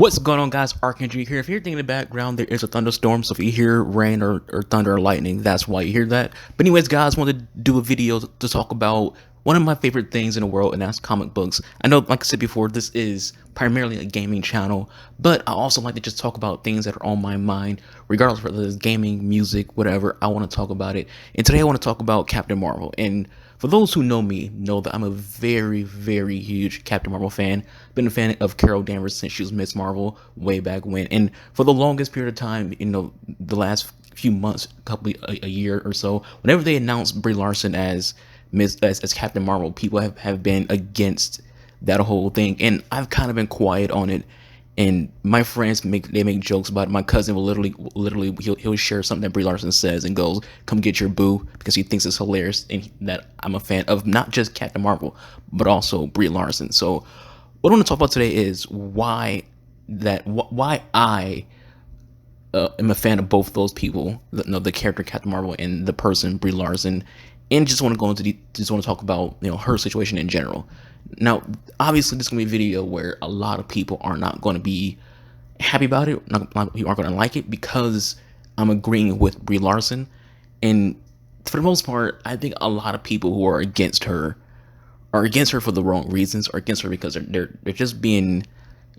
What's going on, guys? Archangel here. If you're thinking in the background, there is a thunderstorm, so if you hear rain or thunder or lightning, that's why you hear that. But anyways, guys, I wanted to do a video to talk about one of my favorite things in the world, and that's comic books. I know, like I said before, this is primarily a gaming channel, but I also like to just talk about things that are on my mind, regardless of whether it's gaming, music, whatever. I want to talk about it. And today I want to talk about Captain Marvel. And for those who know me, know that I'm a very, very huge Captain Marvel fan. Been a fan of Carol Danvers since she was Miss Marvel way back when. And for the longest period of time, the last few months, a year or so, whenever they announced Brie Larson as Captain Marvel, people have been against that whole thing. And I've kind of been quiet on it. And my friends make jokes about it. My cousin will literally he'll share something that Brie Larson says and goes, "Come get your boo," because he thinks it's hilarious and that I'm a fan of not just Captain Marvel but also Brie Larson. So what I want to talk about today is why I am a fan of both those people, the character Captain Marvel and the person Brie Larson, and just want to go into just want to talk about her situation in general. Now, obviously, this is gonna be a video where a lot of people are not going to be happy about it. Not people aren't going to like it because I'm agreeing with Brie Larson, and for the most part, I think a lot of people who are against her for the wrong reasons, or against her because they're just being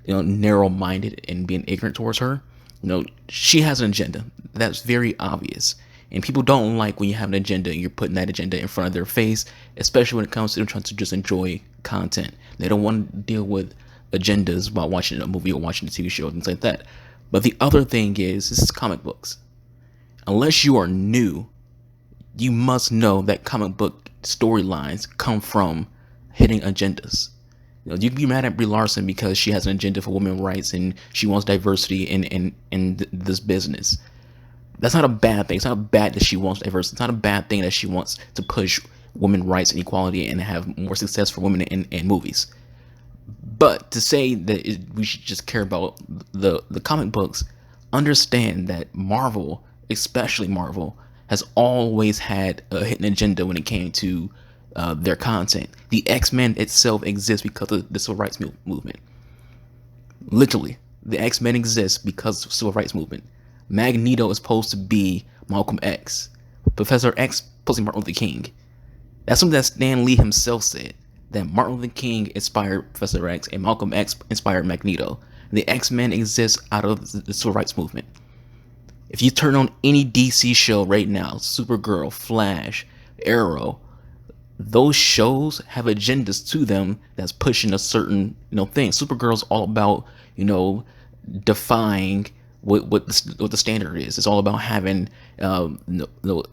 narrow-minded and being ignorant towards her. She has an agenda that's very obvious, and people don't like when you have an agenda and you're putting that agenda in front of their face, especially when it comes to them trying to just enjoy content. They don't want to deal with agendas while watching a movie or watching a TV show, things like that. But the other thing is, this is comic books. Unless you are new, you must know that comic book storylines come from hitting agendas. You can be mad at Brie Larson because she has an agenda for women's rights and she wants diversity in this business. That's not a bad thing. It's not bad that she wants diversity. It's not a bad thing that she wants to push women's rights and equality and have more success for women in movies. But to say that we should just care about the comic books, understand that Marvel, especially Marvel, has always had a hidden agenda when it came to their content. The X-Men itself exists because of the civil rights movement. Literally, the X-Men exists because of the civil rights movement. Magneto is supposed to be Malcolm X. Professor X supposed to be Martin Luther King. That's something that Stan Lee himself said, that Martin Luther King inspired Professor X and Malcolm X inspired Magneto. The X-Men exist out of the civil rights movement. If you turn on any DC show right now, Supergirl, Flash, Arrow, those shows have agendas to them that's pushing a certain thing. Supergirl's all about defying what the standard is. It's all about having a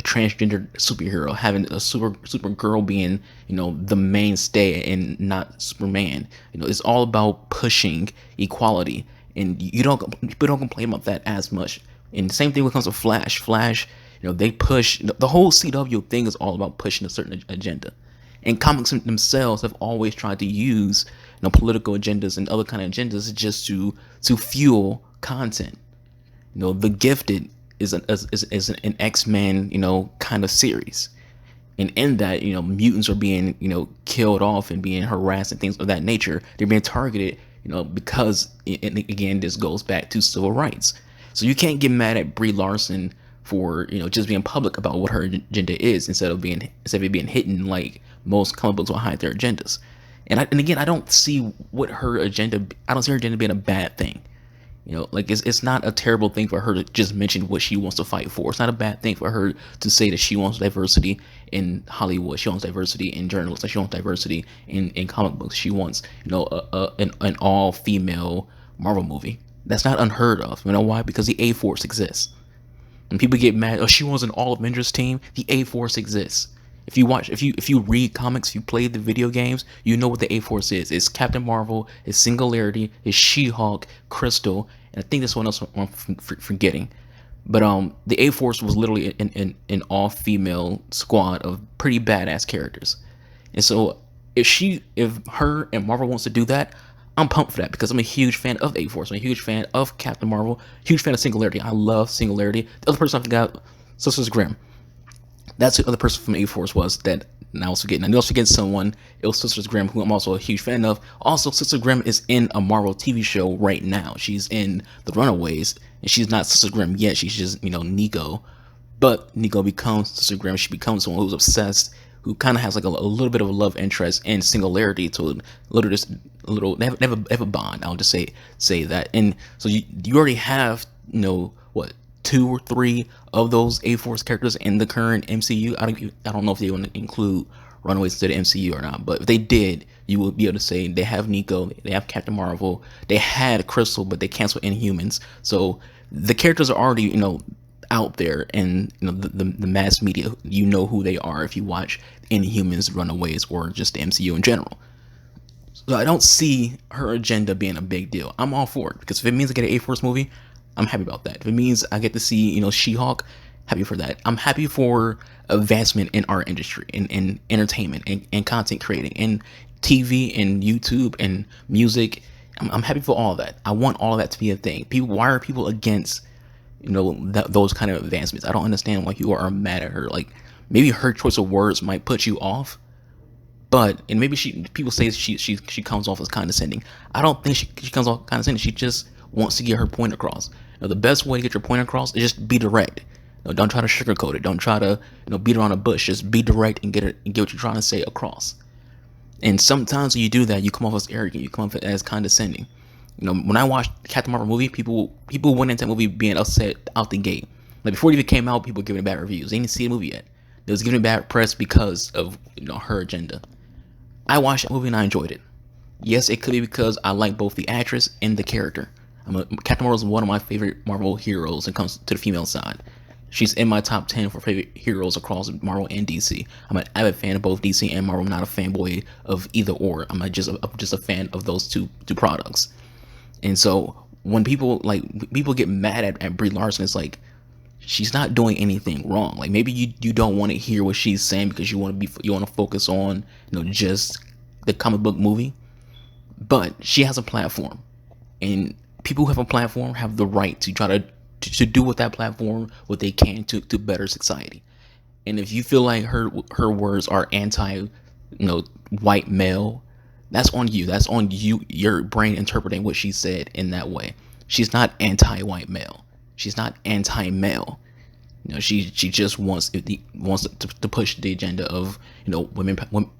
transgender superhero, having a Supergirl being the mainstay and not Superman. It's all about pushing equality, and people don't complain about that as much. And the same thing when it comes to Flash, they push the whole CW thing is all about pushing a certain agenda. And comics themselves have always tried to use political agendas and other kind of agendas just to fuel content. The Gifted is an X-Men kind of series, and in that mutants are being killed off and being harassed and things of that nature. They're being targeted because and again, this goes back to civil rights. So you can't get mad at Brie Larson for just being public about what her agenda is instead of it being hidden like most comic books will hide their agendas. And again, I don't see what her agenda. I don't see her agenda being a bad thing. It's not a terrible thing for her to just mention what she wants to fight for. It's not a bad thing for her to say that she wants diversity in Hollywood. She wants diversity in journalism. She wants diversity in comic books. She wants an all-female Marvel movie. That's not unheard of. You know why? Because the A-Force exists. And people get mad, oh, she wants an all Avengers team. The A-Force exists. If you read comics, if you play the video games, you know what the A-Force is. It's Captain Marvel, it's Singularity, it's She-Hulk, Crystal, and I think there's one else I'm forgetting. But the A-Force was literally an all-female squad of pretty badass characters. And so if her and Marvel wants to do that, I'm pumped for that because I'm a huge fan of the A-Force. I'm a huge fan of Captain Marvel, huge fan of Singularity. I love Singularity. The other person I forgot, Sisters Grimm. That's the other person from A-Force was that And I knew I was forgetting someone. It was Sister Grimm, who I'm also a huge fan of. Also, Sister Grimm is in a Marvel TV show right now. She's in The Runaways, and she's not Sister Grimm yet. She's just, Nico. But Nico becomes Sister Grimm. She becomes someone who's obsessed, who kind of has like a little bit of a love interest and singularity to a little, just a little. They have a bond. I'll just say that. And so you already have, what, two or three of those A-Force characters in the current MCU. I don't know if they want to include Runaways to the MCU or not, but if they did, you would be able to say they have Nico, they have Captain Marvel, they had Crystal, but they canceled Inhumans. So the characters are already, out there, and the mass media, who they are if you watch Inhumans, Runaways, or just the MCU in general. So I don't see her agenda being a big deal. I'm all for it, because if it means I get an A-Force movie, I'm happy about that. If it means I get to see, She-Hulk, happy for that. I'm happy for advancement in our industry, in entertainment, and content creating, and TV, and YouTube, and music. I'm happy for all that. I want all of that to be a thing. Why are people against, those kind of advancements? I don't understand why you are mad at her. Like, maybe her choice of words might put you off, and maybe people say she comes off as condescending. I don't think she comes off condescending. She just wants to get her point across. The best way to get your point across is just be direct. Don't try to sugarcoat it. Don't try to beat around a bush. Just be direct and get what you're trying to say across. And sometimes when you do that, you come off as arrogant. You come off as condescending. When I watched Captain Marvel movie, people went into that movie being upset out the gate. Like, before it even came out, people were giving it bad reviews. They didn't see the movie yet. They was giving it bad press because of her agenda. I watched that movie and I enjoyed it. Yes, it could be because I like both the actress and the character. Captain Marvel is one of my favorite Marvel heroes when it comes to the female side. She's in my top 10 for favorite heroes across Marvel and DC. I'm an avid fan of both DC and Marvel. I'm not a fanboy of either or. I'm just a fan of those two products. And so when people get mad at Brie Larson, it's like, she's not doing anything wrong. Like, maybe you don't want to hear what she's saying because you want to focus on just the comic book movie. But she has a platform, and people who have a platform have the right to try to do with that platform what they can to better society. And if you feel like her words are anti white male, that's on you. That's on you, your brain interpreting what she said in that way. She's not anti-white male. She's not anti-male. She just wants to push the agenda of women,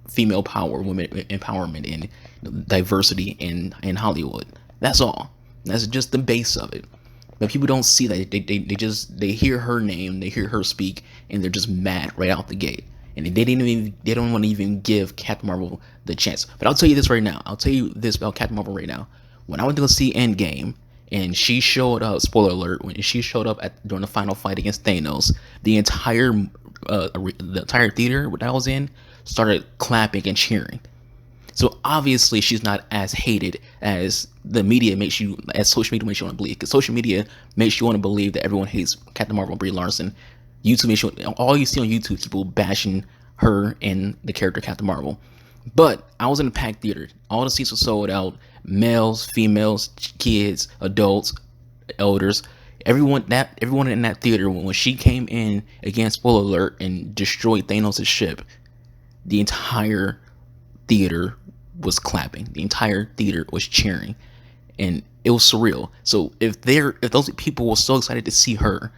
female power, women empowerment, and diversity in Hollywood. That's all. That's just the base of it. But people don't see that. They hear her name, they hear her speak, and they're just mad right out the gate. And they don't want to even give Captain Marvel the chance. But I'll tell you this right now. I'll tell you this about Captain Marvel right now. When I went to go see Endgame, and she showed up, spoiler alert, when she showed up during the final fight against Thanos, the entire theater that I was in started clapping and cheering. So obviously she's not as hated as the media makes you, as social media makes you want to believe. Because social media makes you want to believe that everyone hates Captain Marvel and Brie Larson. YouTube makes you, all you see on YouTube is people bashing her and the character Captain Marvel. But I was in a packed theater. All the seats were sold out. Males, females, kids, adults, elders. Everyone in that theater, when she came in, again, spoiler alert, and destroyed Thanos' ship, the entire theater was clapping. The entire theater was cheering. And it was surreal. So if those people were so excited to see her,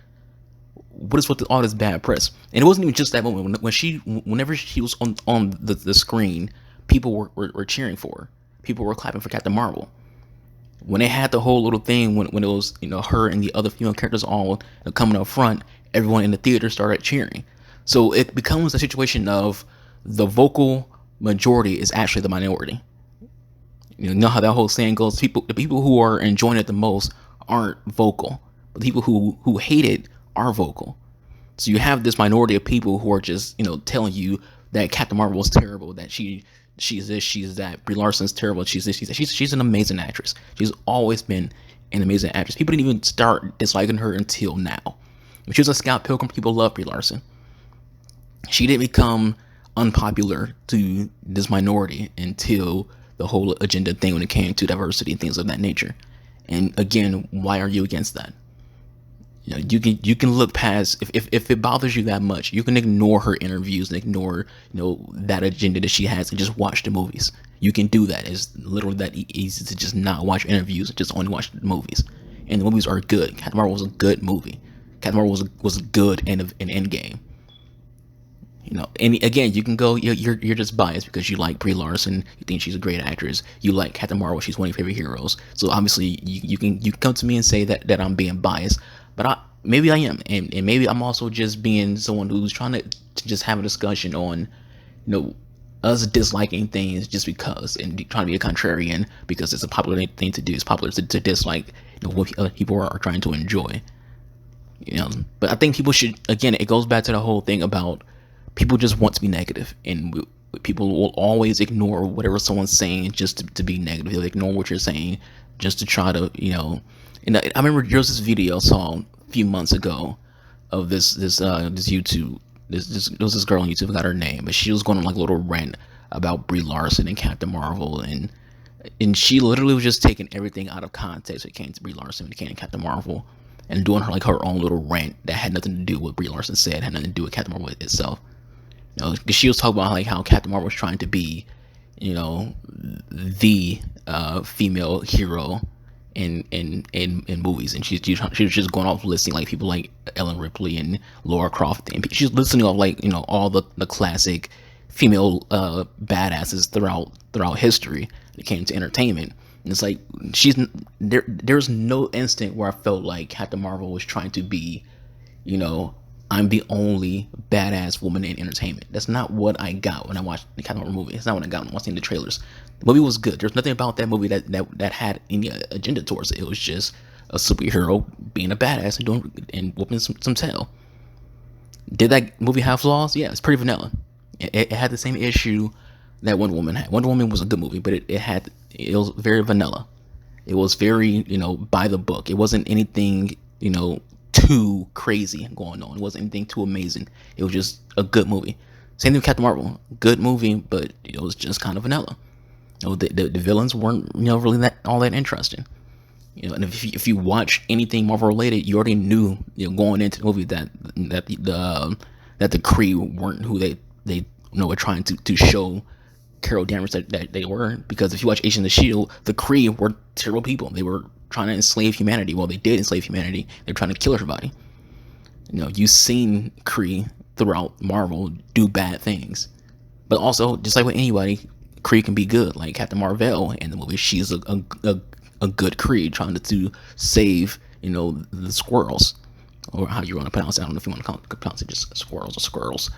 what is with all this bad press? And it wasn't even just that moment. Whenever she was on the screen, people were cheering for her. People were clapping for Captain Marvel. When they had the whole little thing, when it was her and the other female characters all coming up front, everyone in the theater started cheering. So it becomes a situation of the vocal majority is actually the minority. You know how that whole saying goes: the people who are enjoying it the most aren't vocal, but the people who hate it are vocal. So you have this minority of people who are just telling you that Captain Marvel is terrible, that she's this, she's that, Brie Larson's terrible, she's this, she's that. She's an amazing actress. She's always been an amazing actress. People didn't even start disliking her until now. When she was a Scott Pilgrim, people loved Brie Larson. She didn't become unpopular to this minority until the whole agenda thing when it came to diversity and things of that nature. And again, why are you against that? You can look past, if it bothers you that much, you can ignore her interviews and ignore that agenda that she has and just watch the movies. You can do that. It's literally that easy to just not watch interviews and just only watch the movies. And the movies are good. Captain Marvel was a good movie. Captain Marvel was good in Endgame. And again, you can go. You're just biased because you like Brie Larson. You think she's a great actress. You like Captain Marvel. She's one of your favorite heroes. So obviously, you can come to me and say that I'm being biased, but maybe I am, and maybe I'm also just being someone who's trying to just have a discussion on, us disliking things just because, and trying to be a contrarian because it's a popular thing to do. It's popular to dislike what other people are trying to enjoy. But I think people should, again, it goes back to the whole thing about people just want to be negative, and people will always ignore whatever someone's saying just to be negative. They'll ignore what you're saying just to try to, and I remember there was this video I saw a few months ago of this YouTube. There was this girl on YouTube, I got her name, but she was going on like a little rant about Brie Larson and Captain Marvel, and she literally was just taking everything out of context when it came to Brie Larson, when it came to Captain Marvel, and doing her own little rant that had nothing to do with what Brie Larson said, had nothing to do with Captain Marvel itself. Because she was talking about how Captain Marvel was trying to be, the female hero in movies, and she was just going off listing like people like Ellen Ripley and Laura Croft, and she's listening off like all the classic female badasses throughout history when it came to entertainment. And it's like there's no instant where I felt like Captain Marvel was trying to be, I'm the only badass woman in entertainment. That's not what I got when I watched the Captain Marvel movie. It's not what I got when watching the trailers. The movie was good. There's nothing about that movie that had any agenda towards it. It was just a superhero being a badass and whooping some tail. Did that movie have flaws? Yeah, it's pretty vanilla. It had the same issue that Wonder Woman had. Wonder Woman was a good movie, but it was very vanilla. It was very, by the book. It wasn't anything, too crazy going on. It wasn't anything too amazing. It was just a good movie. Same thing with Captain Marvel. Good movie, but it was just kind of vanilla. The villains weren't, really all that interesting. And if you watch anything Marvel related, you already knew, going into the movie that the Kree weren't who they were trying to show Carol Danvers that they were. Because if you watch Agents of S.H.I.E.L.D., the Kree were terrible people. They were trying to enslave humanity. Well, they did enslave humanity. They're trying to kill everybody. You've seen Kree throughout Marvel do bad things, but also, just like with anybody, Kree can be good. Like Captain Marvel in the movie, she's a good Kree trying to save the squirrels, or how you want to pronounce it. I don't know if you want to pronounce it just squirrels or squirrels.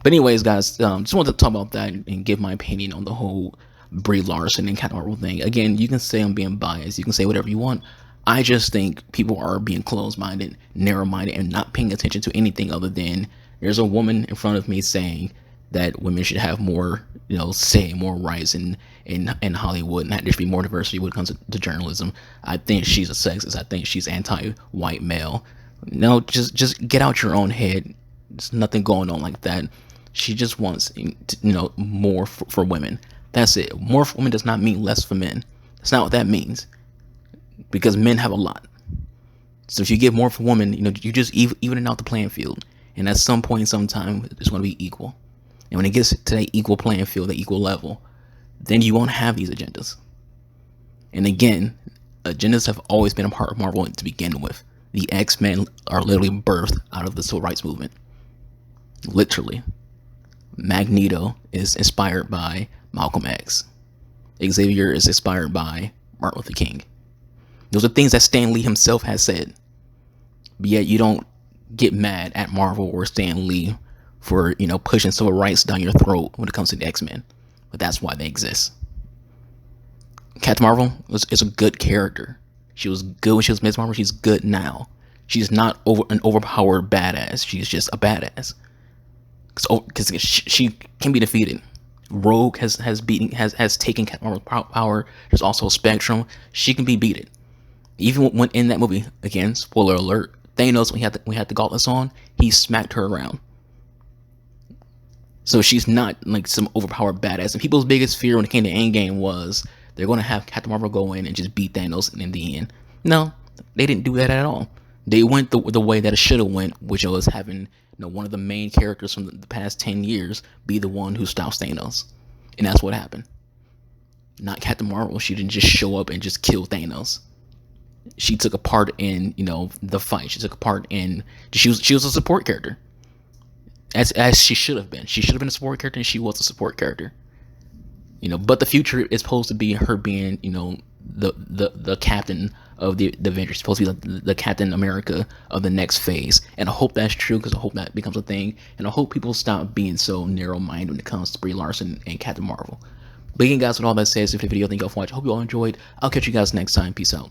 But anyways, guys, just wanted to talk about that and give my opinion on the whole Brie Larson and Captain Marvel thing. Again, you can say I'm being biased. You can say whatever you want. I just think people are being closed-minded, narrow-minded, and not paying attention to anything other than there's a woman in front of me saying that women should have more, say, more rights in Hollywood, and that there should be more diversity when it comes to journalism. I think she's a sexist. I think she's anti-white male. No, just get out your own head. There's nothing going on like that. She just wants, more for women. That's it. More for women does not mean less for men. That's not what that means. Because men have a lot. So if you give more for women, you just evening out the playing field. And at some point, sometime, it's going to be equal. And when it gets to that equal playing field, that equal level, then you won't have these agendas. And again, agendas have always been a part of Marvel to begin with. The X-Men are literally birthed out of the civil rights movement. Literally. Magneto is inspired by Malcolm X. Xavier is inspired by Martin Luther King. Those are things that Stan Lee himself has said. But yet you don't get mad at Marvel or Stan Lee for, pushing civil rights down your throat when it comes to the X-Men. But that's why they exist. Captain Marvel is a good character. She was good when she was Ms. Marvel. She's good now. She's not an overpowered badass. She's just a badass. Because she can be defeated. Rogue has taken Captain Marvel's power. There's also Spectrum. She can be beaten. Even when in that movie, again, spoiler alert, Thanos, when he had the gauntlets on, he smacked her around. So she's not like some overpowered badass. And people's biggest fear when it came to Endgame was they're going to have Captain Marvel go in and just beat Thanos in the end. No, they didn't do that at all. They went the way that it should have went, which was having one of the main characters from the past 10 years be the one who stops Thanos, and that's what happened. Not Captain Marvel. She didn't just show up and just kill Thanos. She took a part in the fight. She took a part in. She was a support character, as she should have been. She should have been a support character, and she was a support character. But the future is supposed to be her being the captain of the Avengers, supposed to be the Captain America of the next phase. And I hope that's true, because I hope that becomes a thing, and I hope people stop being so narrow-minded when it comes to Brie Larson and Captain Marvel. But again, guys, with all that said, if the video, thank you all for watching. I hope you all enjoyed. I'll catch you guys next time. Peace out.